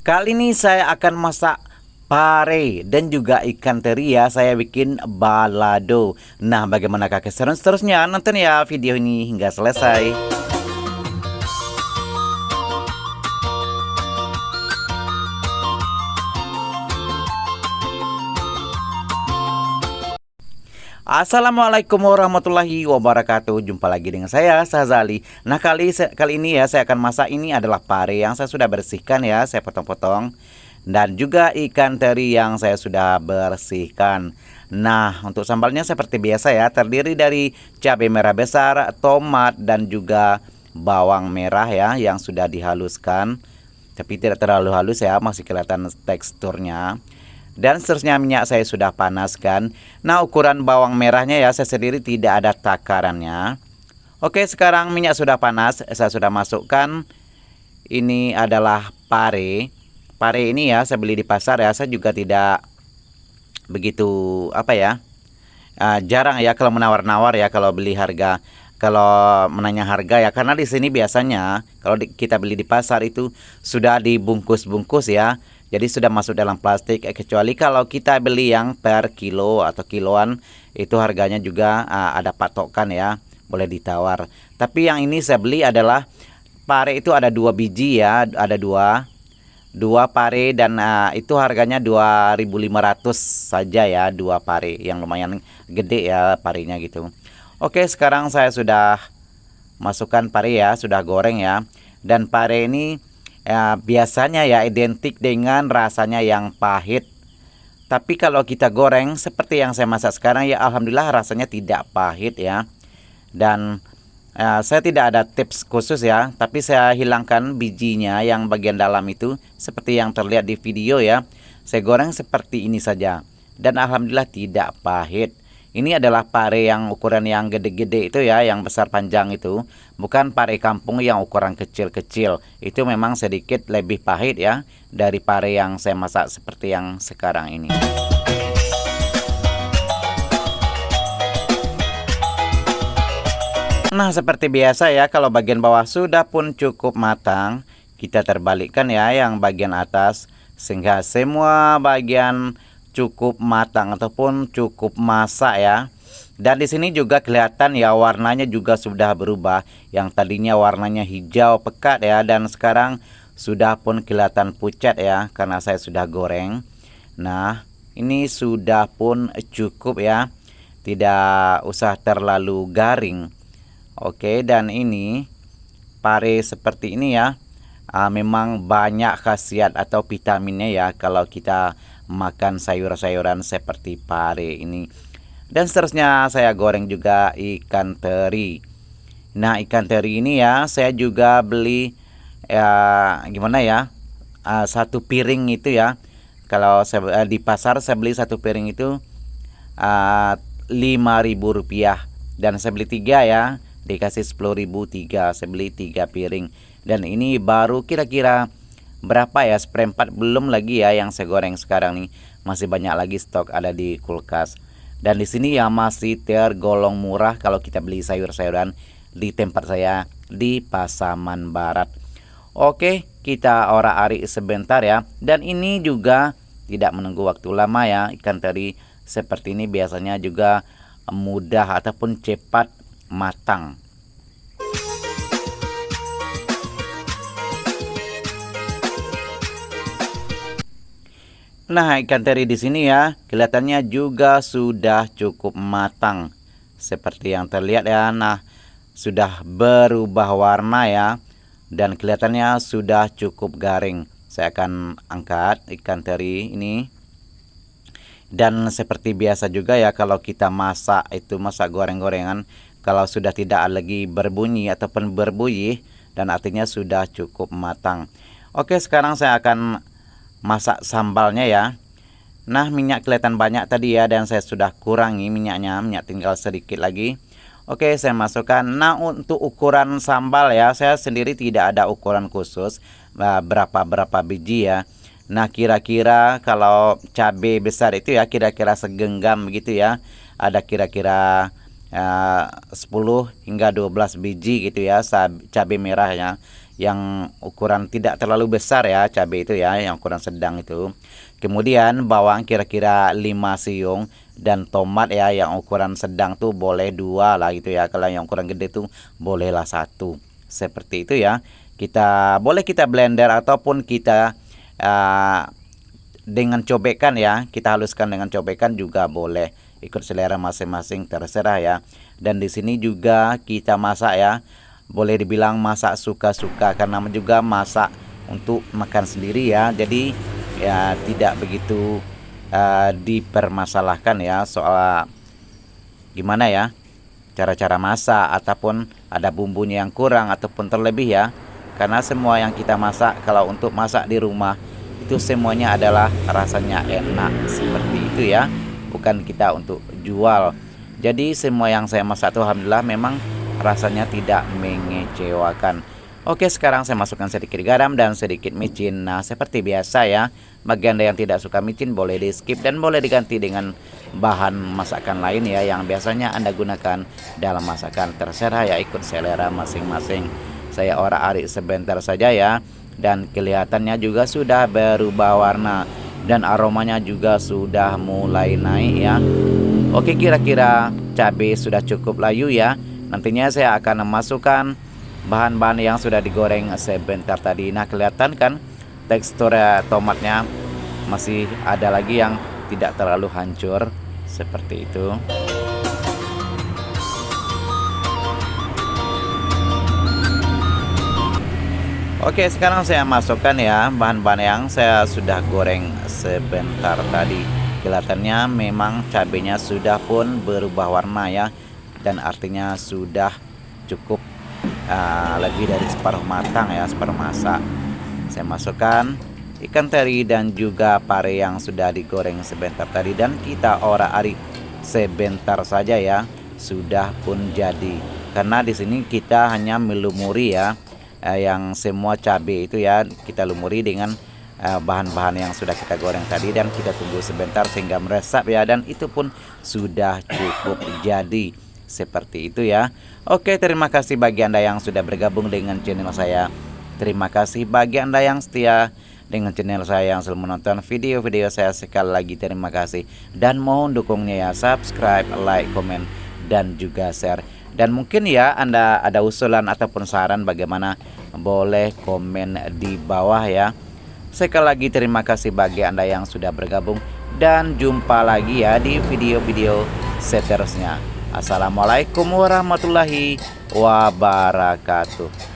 Kali ini saya akan masak pare dan juga ikan teri ya. Saya bikin balado. Nah, bagaimanakah keseruan seterusnya? Nonton ya video ini hingga selesai. Assalamualaikum warahmatullahi wabarakatuh. Jumpa lagi dengan saya Sazali. Nah, kali ini ya saya akan masak. Ini adalah pare yang saya sudah bersihkan ya. Saya potong-potong. Dan juga ikan teri yang saya sudah bersihkan. Nah, untuk sambalnya seperti biasa ya, terdiri dari cabai merah besar, tomat, dan juga bawang merah ya yang sudah dihaluskan. Tapi tidak terlalu halus ya, masih kelihatan teksturnya. Dan seterusnya minyak saya sudah panaskan. Nah, ukuran bawang merahnya ya saya sendiri tidak ada takarannya. Oke, sekarang minyak sudah panas, saya sudah masukkan. Ini adalah pare. Pare ini ya saya beli di pasar ya, saya juga tidak begitu jarang ya kalau menawar-nawar ya kalau beli harga. Kalau menanya harga ya, karena di sini biasanya kalau kita beli di pasar itu sudah dibungkus-bungkus ya. Jadi sudah masuk dalam plastik, kecuali kalau kita beli yang per kilo atau kiloan itu harganya juga ada patokan ya, boleh ditawar. Tapi yang ini saya beli adalah pare itu ada 2 biji ya, ada dua pare dan itu harganya 2.500 saja ya, 2 pare yang lumayan gede ya parenya gitu. Oke, sekarang saya sudah masukkan pare ya, sudah goreng ya. Dan pare ini ya, biasanya ya identik dengan rasanya yang pahit. Tapi kalau kita goreng seperti yang saya masak sekarang ya alhamdulillah rasanya tidak pahit ya. Dan saya tidak ada tips khusus ya, tapi saya hilangkan bijinya yang bagian dalam itu seperti yang terlihat di video ya. Saya goreng seperti ini saja dan alhamdulillah tidak pahit. Ini adalah pare yang ukuran yang gede-gede itu ya, yang besar panjang itu. Bukan pare kampung yang ukuran kecil-kecil. Itu memang sedikit lebih pahit ya dari pare yang saya masak seperti yang sekarang ini. Nah, seperti biasa ya, kalau bagian bawah sudah pun cukup matang, kita terbalikkan ya yang bagian atas sehingga semua bagian cukup matang ataupun cukup masak ya. Dan di sini juga kelihatan ya warnanya juga sudah berubah. Yang tadinya warnanya hijau pekat ya, dan sekarang sudah pun kelihatan pucat ya karena saya sudah goreng. Nah, ini sudah pun cukup ya. Tidak usah terlalu garing. Oke, dan ini pare seperti ini ya. Memang banyak khasiat atau vitaminnya ya kalau kita makan sayur-sayuran seperti pare ini. Dan seterusnya saya goreng juga ikan teri. Nah, ikan teri ini ya saya juga beli gimana ya, 1 piring itu ya. Kalau saya di pasar saya beli 1 piring itu 5.000 rupiah, dan saya beli 3 ya, dikasih 10.000 3. Saya beli 3 piring. Dan ini baru kira-kira berapa ya, seperempat belum lagi ya yang saya goreng sekarang nih. Masih banyak lagi stok ada di kulkas. Dan di sini ya masih tergolong murah kalau kita beli sayur-sayuran di tempat saya di Pasaman Barat. Oke, kita orak-arik sebentar ya. Dan ini juga tidak menunggu waktu lama ya. Ikan teri seperti ini biasanya juga mudah ataupun cepat matang. Nah, ikan teri di sini ya, kelihatannya juga sudah cukup matang. Seperti yang terlihat ya. Nah, sudah berubah warna ya. Dan kelihatannya sudah cukup garing. Saya akan angkat ikan teri ini. Dan seperti biasa juga ya, kalau kita masak itu masak goreng-gorengan, kalau sudah tidak lagi berbunyi ataupun berbuih, dan artinya sudah cukup matang. Oke, sekarang saya akan masak sambalnya ya. Nah, minyak kelihatan banyak tadi ya, dan saya sudah kurangi minyaknya, minyak tinggal sedikit lagi. Oke, saya masukkan. Nah, untuk ukuran sambal ya, saya sendiri tidak ada ukuran khusus berapa biji ya. Nah, kira-kira kalau cabai besar itu ya kira-kira segenggam begitu ya. Ada kira-kira 10 hingga 12 biji gitu ya cabai merahnya. yang ukuran tidak terlalu besar ya, cabai itu ya, yang ukuran sedang itu. Kemudian bawang kira-kira 5 siung, dan tomat ya yang ukuran sedang tuh boleh 2 lah gitu ya. Kalau yang ukuran gede tuh bolehlah 1. Seperti itu ya. Kita blender ataupun kita dengan cobekan ya, kita haluskan dengan cobekan juga boleh. Ikut selera masing-masing, terserah ya. Dan di sini juga kita masak ya. Boleh dibilang masak suka-suka karena juga masak untuk makan sendiri ya. Jadi ya tidak begitu dipermasalahkan ya soal gimana ya cara-cara masak ataupun ada bumbunya yang kurang ataupun terlebih ya. Karena semua yang kita masak kalau untuk masak di rumah itu semuanya adalah rasanya enak seperti itu ya. Bukan kita untuk jual. Jadi semua yang saya masak tuh alhamdulillah memang rasanya tidak mengecewakan. Oke, sekarang saya masukkan sedikit garam dan sedikit micin. Nah, seperti biasa ya, bagi Anda yang tidak suka micin boleh di skip dan boleh diganti dengan bahan masakan lain ya yang biasanya Anda gunakan dalam masakan. Terserah ya, ikut selera masing-masing. Saya orak-arik sebentar saja ya, dan kelihatannya juga sudah berubah warna dan aromanya juga sudah mulai naik ya. Oke, kira-kira cabai sudah cukup layu ya. Nantinya saya akan memasukkan bahan-bahan yang sudah digoreng sebentar tadi. Nah, kelihatan kan tekstur tomatnya masih ada lagi yang tidak terlalu hancur seperti itu. Oke, sekarang saya masukkan ya bahan-bahan yang saya sudah goreng sebentar tadi. Kelihatannya memang cabenya sudah pun berubah warna ya, dan artinya sudah cukup lebih dari separuh matang ya, separuh masak. Saya masukkan ikan teri dan juga pare yang sudah digoreng sebentar tadi dan kita orak-arik sebentar saja ya, sudah pun jadi. Karena di sini kita hanya melumuri ya, yang semua cabai itu ya kita lumuri dengan bahan-bahan yang sudah kita goreng tadi dan kita tunggu sebentar sehingga meresap ya, dan itu pun sudah cukup jadi seperti itu ya. Oke, terima kasih bagi Anda yang sudah bergabung dengan channel saya. Terima kasih bagi Anda yang setia dengan channel saya yang selalu menonton video-video saya. Sekali lagi terima kasih dan mohon dukungnya ya, subscribe, like, komen dan juga share. Dan mungkin ya Anda ada usulan ataupun saran bagaimana, boleh komen di bawah ya. Sekali lagi terima kasih bagi Anda yang sudah bergabung dan jumpa lagi ya di video-video seterusnya. Assalamualaikum warahmatullahi wabarakatuh.